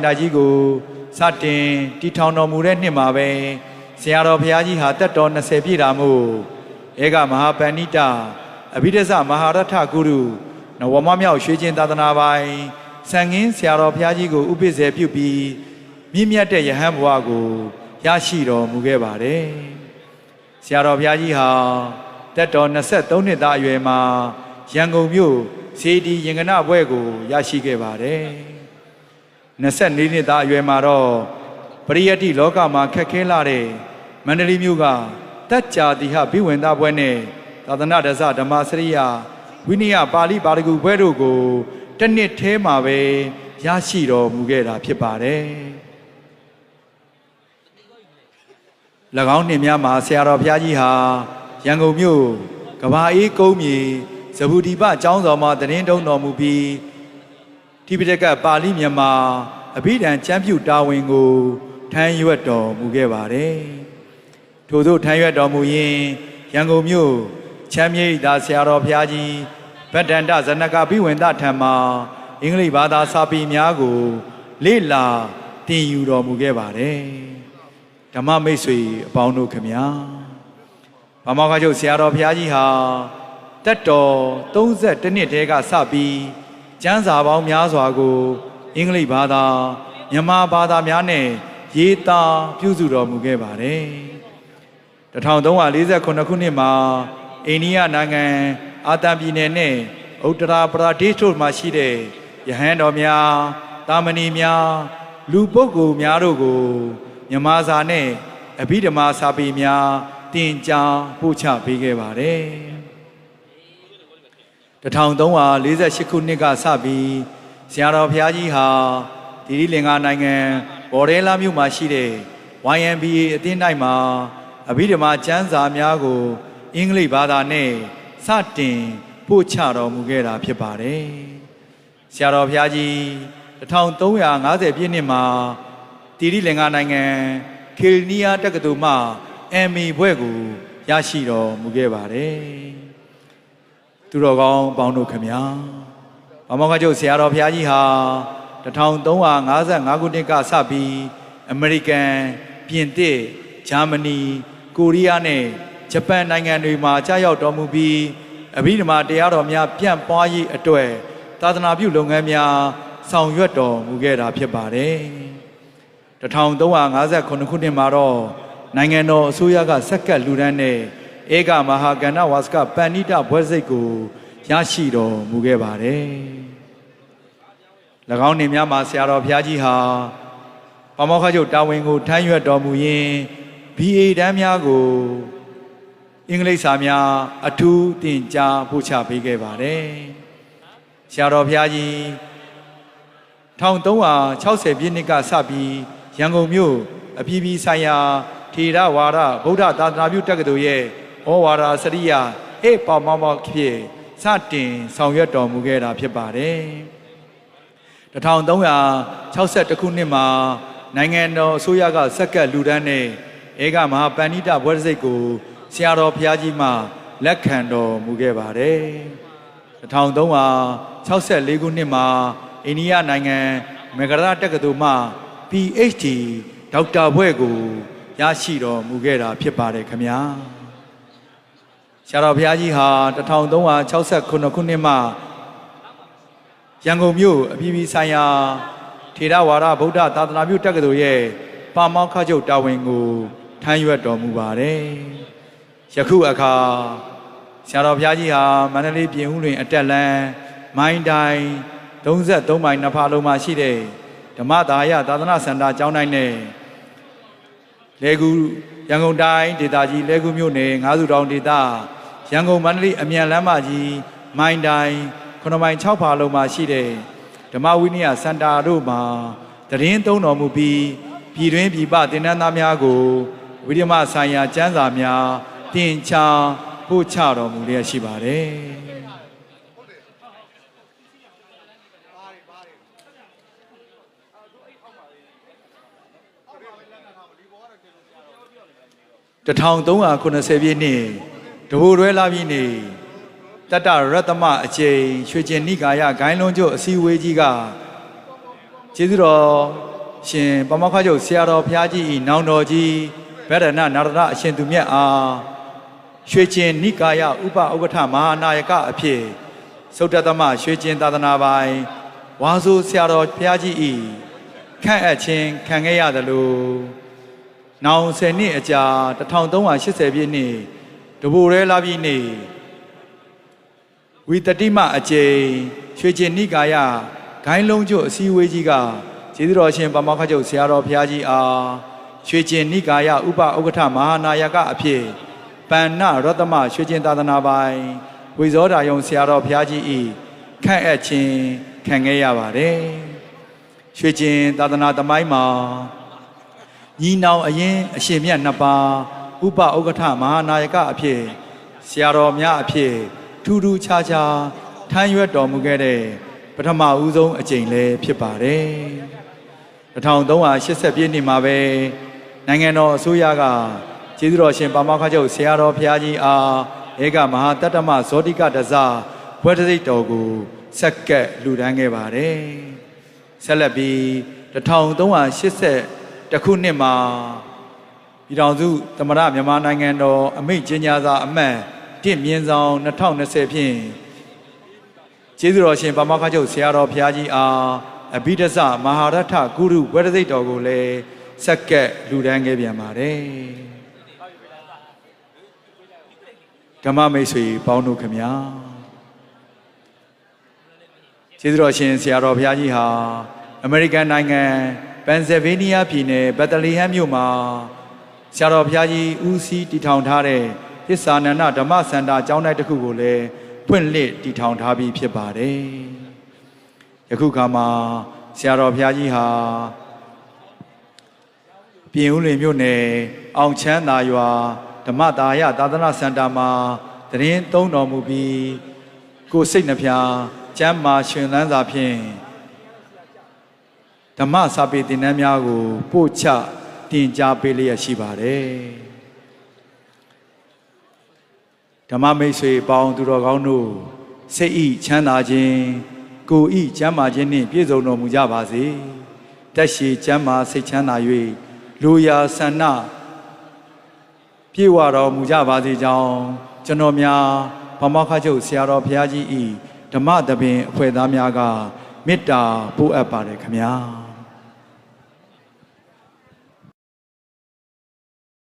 ဒါကြီးကိုစတင်တီထောင်တော်မူတဲ့နှစ်မှာပဲဆရာတော်ဘုရားကြီးဟာတက်တော်20ပြည့်တာမို့ဧကမဟာပဏိတအဘိဓဇမဟာရထဂုရုနဝမမြောက်ရွှေကျင်သာသနာပိုင်စံငင်းဆရာတော်ဘုရားကြီးကိုဥပိ္ပဇေပြုပြီးမြင့်မြတ်တဲ့ယဟန်ဘဝကိုရရှိတော်မူခဲ့ပါတယ်ဆရာတော်ဘုရားကြီးဟာတက်တော်23နှစ်သားအရွယ်မှာရန်ကုန်မြို့စေတီရင်ကနဘွဲ့ကိုရရှိခဲ့ပါတယ်24နှစ်သားအရွယ်မှာတော့ပရိယတ္တိလောကမှာခက်ခဲလာတဲ့မန္တလေးမြို့ကတက်ကြာတိဟဘိဝန္တဘွဲ့နဲ့သာသနာဒဇဓမ္မစရိယဝိနည်းပါဠိပါရဂုဘွဲ့တို့ကိုတစ်နှစ်ထဲမှာပဲရရှိတော်မူခဲ့တာဖြစ်ပါတယ်၎င်းနှစ်များမှာဆရာတော်ဘုရားကြီးဟာရန်ကုန်မြို့ကဘာအေးကုန်းမြေဇဗုဒီပကျောင်းတော်မှာတရင်တုံးတော်မူပြီးတိပိဋကပါဠိမြန်မာအဘိဓမ္မာကျမ်းပြုတာဝန်ကိုထမ်းရွက်တော်မူခဲ့ပါတယ်ထို့သောထမ်းရွက်တော်မူရင်းရန်ကုန်မြို့ချမ်းမြေ့သာဆရာတော်ဘုရားကြီးဗတ္တန္တဇနကဘိဝန္တထံမှာအင်္ဂလိပ်ဘာသာစာပေများကိုလေ့လာသင်ယူတော်မူခဲ့ပါတယ်ဓမ္မမိတ်ဆွေအပေါင်းတို့ခင်ဗျာဗမာခါချုပ်ဆရာတော်ဘုရားကြီးဟာတက်တော်32နှစ်တည်းကစပြီးကျမ်းစာပေါင်းများစွာကိုအင်္ဂလိပ်ဘာသာမြန်မာဘာသာများနဲ့ရေးသားပြုစုတော်မူခဲ့ပါတယ်1348ခုနှစ်မှာအိန္ဒိယနိုင်ငံအာသံပြည်နယ်နဲ့ဥတ္တရာပရာဒေ့ရှ်တို့မှာရှိတဲ့ယဟန်တော်များတာမဏေများလူပုဂ္ဂိုလ်များတို့ကိုမြန်မာစာနဲ့အဘိဓမ္မာစာပေများသင်ကြားပို့ချပေးခဲ့ပါတယ်1348ခုနှစ်ကစပြီးဆရာတော်ဘုရားကြီးဟာသီရိလင်္ကာနိုင်ငံဘော်ဒဲလာမြို့မှာရှိတဲ့ YMBA အသင်းတိုင်းမှာအဘိဓမ္မာကျမ်းစာများကိုအင်္ဂလိပ်ဘာသာနဲ့စတင်ပို့ချတော်မူခဲ့တာဖြစ်ပါတယ်ဆရာတော်ဘုရားကြီး1350ပြည့်နှစ်မှာသီရိလင်္ကာနိုင်ငံခေလနီယာတက္ကသိုလ်မှ MA ဘွဲ့ကိုရရှိတော်မူခဲ့ပါတယ်သူတော်ကောင်းပေါင်းတို့ခင်ဗျာဗမာခါချုပ်ဆရာတော်ဘုရားကြီးဟာ1355ခုနှစ်ကစပြီးအမေရိကန်ပြင်သစ်ဂျာမနီကိုရီးယားနဲ့ဂျပန်နိုင်ငံတွေမှာကြာရောက်တော်မူပြီးအဘိဓမ္မာတရားတော်များပြန့်ပွားရေးအတွက်သာသနာပြုလုပ်ငန်းများဆောင်ရွက်တော်မူခဲ့တာဖြစ်ပါတယ်1359ခုနှစ်မှာတော့နိုင်ငံတော်အစိုးရကစက္ကန့်လူဒန်းနဲ့ဧကမဟာကဏ္ဍဝါစကပဏိတဘွဲ့စိတ်ကိုရရှိတော်မူခဲ့ပါတယ်၎င်းနေများမှာဆရာတော်ဘုရားကြီးဟာပမောက္ခချုပ်တာဝန်ကိုထမ်းရွက်တော်မူရင်း BA တန်းများကိုအင်္ဂလိပ်စာများအထူးသင်ကြားပို့ချပေးခဲ့ပါတယ်ဆရာတော်ဘုရားကြီး1360ပြည့်နှစ်ကစပြီးရန်ကုန်မြို့အပြည်ပြည်ဆိုင်ရာထေရဝါဒဗုဒ္ဓသာသနာပြုတက္ကသိုလ်ရဲ့ဩဝါဒစရိယဟေ့ပေါမောင်းပေါင်းဖြစ်စတင်ဆောင်ရွက်တော်မူခဲ့တာဖြစ်ပါတယ်1361ခုနှစ်မှာနိုင်ငံတော်အစိုးရကစက္ကန့်လူဒန်းနဲ့ဧကမဟာပဏိတဘွဲ့စိတ်ကိုဆရာတော်ဘုရားကြီးမှလက်ခံတော်မူခဲ့ပါတယ်1364ခုနှစ်မှာအိန္ဒိယနိုင်ငံမဂရတက္ကသိုလ်မှ PhD ဒေါက်တာဘွဲ့ကိုရရှိတော်မူခဲ့တာဖြစ်ပါတယ်ခင်ဗျာဆရာတော်ဘုရားကြီးဟာ1368ခုနှစ်မှာရန်ကုန်မြို့အပြည်ပြည်ဆိုင်ရာထေရဝါဒဗုဒ္ဓသာသနာပြုတက္ကသိုလ်ရဲ့ပါမောက္ခချုပ်တာဝန်ကိုထမ်းရွက်တော်မူပါတယ်ယခုအခါဆရာတော်ဘုရားကြီးဟာမန္တလေးပြင်ဦးလွင်အတက်လန်းမိုင်းတိုင်း33မိုင်နှစ်ဖာလုံးမှာရှိတဲ့ဓမ္မဒါယသာသနာစင်တာကျောင်းတိုင်းနဲ့လေကူရန်ကုန်တိုင်းဒေသကြီးလေကူမြို့နယ်ငါးစုတောင်ဒေသရန်ကုန်မန္တလေးအမြန်လမ်းမကြီးမိုင်းတိုင်း9မိုင်6ဖာလုံးမှာရှိတဲ့ဓမ္မဝိနည်းစင်တာတို့မှာတရင်သုံးတော်မူပြီးပြည်တွင်းပြည်ပသင်တန်းသားများကိုဝိဓမ္မဆိုင်ရာကျမ်းစာများသင်ချပို့ချတော်မူလျက်ရှိပါတယ်1380ပြည့်နှစ်တဘိုးရွဲလာပြည့်နေ့တတရတ္တမအကျိန်ရွှေကျင်နိကာယဂိုင်းလုံးကျို့အစည်းအဝေးကြီးက ကျေးဇူးတော်ရှင်ပမောက္ခချုပ်ဆရာတော်ဘုရားကြီးဤနောင်တော်ကြီးဗဒ္ဒနာနာရဒအရှင်သူမြတ်အားရွှေကျင်နိကာယဥပဥက္ကဋ္ဌမဟာနာယကအဖြစ်သုတ္တသမရွှေကျင်သာသနာပိုင်ဝါဆိုဆရာတော်ဘုရားကြီးဤခန့်အပ်ခြင်းခံခဲ့ရသလိုနောင်10နှစ်အကြာ1380ပြည့်နှစ်တဘူရဲလာပြည့်နေ့ဝိတတိမအကျိန်ရွှေကျင်နိကာယဂိုင်းလုံးကျွတ်အစည်းအဝေးကြီးကကျေးဇူးတော်ရှင်ပမောက္ခချုပ်ဆရာတော်ဘုရားကြီးအားရွှေကျင်နိကာယဥပဥက္ကဋ္ဌမဟာနာယကအဖြစ်ပဏ္ဏရတ္တမရွှေကျင်သာသနာပိုင်ဝိဇောဓာယုံဆရာတော်ဘုရားကြီးဤခန့်အပ်ခြင်းခံခဲ့ရပါတယ်ရွှေကျင်သာသနာသမိုင်းမှာညီနောင်အရင်အရှင်မြတ်နှစ်ပါးဥပဥက္ကဋ္ဌမဟာနာယကအဖြစ်ဆရာတော်များအဖြစ်ထူးထူးခြားခြားထမ်းရွက်တော်မူခဲ့တဲ့ပထမဦးဆုံးအကြိမ်လည်းဖြစ်ပါတယ်1380ပြည့်နှစ်မှာပဲနိုင်ငံတော်အစိုးရကကျေးဇူးတော်ရှင်ပမောက္ခချုပ်ဆရာတော်ဘုရားကြီးအားဧကမဟာတတ္တမဇောတိကတဇဘွဲ့တစိတ်တော်ကိုဆက်ကပ်လှူဒန်းခဲ့ပါတယ်ဆက်လက်ပြီး1380ခုနှစ်မှာပြည်ထောင်စုသမ္မတမြန်မာနိုင်ငံတော်အမိန့်ကြေညာစာအမှတ်1/2020ဖြင့်ကျေးဇူးတော်ရှင်ပမောက္ခချုပ်ဆရာတော်ဘုရားကြီးအားအဘိဓဇမဟာရထကုရုဘွဲ့တစိတ်တော်ကိုလည်းဆက်ကပ်လှူဒန်းခဲ့ပြန်ပါတယ်ဓမ္မမိတ်ဆွေပေါင်းတို့ခင်ဗျာကျေးဇူးတော်ရှင်ဆရာတော်ဘုရားကြီးဟာအမေရိကန်နိုင်ငံပန်ဆယ်ဗေးနီးယားပြည်နယ်ဘက်သလေဟမ်မြို့မှာဆရာတော်ဘုရားကြီးဦးစီးတည်ထောင်ထားတဲ့သစ္စာနန္ဒဓမ္မစန္ဒာကျောင်းတိုက်တစ်ခုကိုလည်းဖွင့်လှစ်တည်ထောင်ထားပြီးဖြစ်ပါတယ်ယခုခါမှာဆရာတော်ဘုရားကြီးဟာပြင်ဦးလွင်မြို့နယ်အောင်ချမ်းသာရွာဓမ္မတာယသာသနာစင်တာမှာတရင်သုံးတော်မူပြီးကိုယ်စိတ်နှဖျားကျမ်းမာရှင်လန်းစွာဖြင့်ဓမ္မစာပေသင်တန်းများကိုပို့ချတင်ကြားပေးလျက်ရှိပါတယ်ဓမ္မမိတ်ဆွေပေါင်းသူတော်ကောင်းတို့စိတ်ဤချမ်းသာခြင်းကိုယ်ဤကျမ်းမာခြင်းနှင့်ပြည့်စုံတော်မူကြပါစေတက်ရှိကျမ်းမာစိတ်ချမ်းသာ၍လူရာဆန္ဒပြေဝတော်မူကြပါစေကြောင်းကျွန်တော်များပမောက္ခချုပ်ဆရာတော်ဘုရားကြီးဤဓမ္မသဘင်အဖွဲ့သားများကမေတ္တာပို့အပ်ပါတယ်ခင်ဗျာ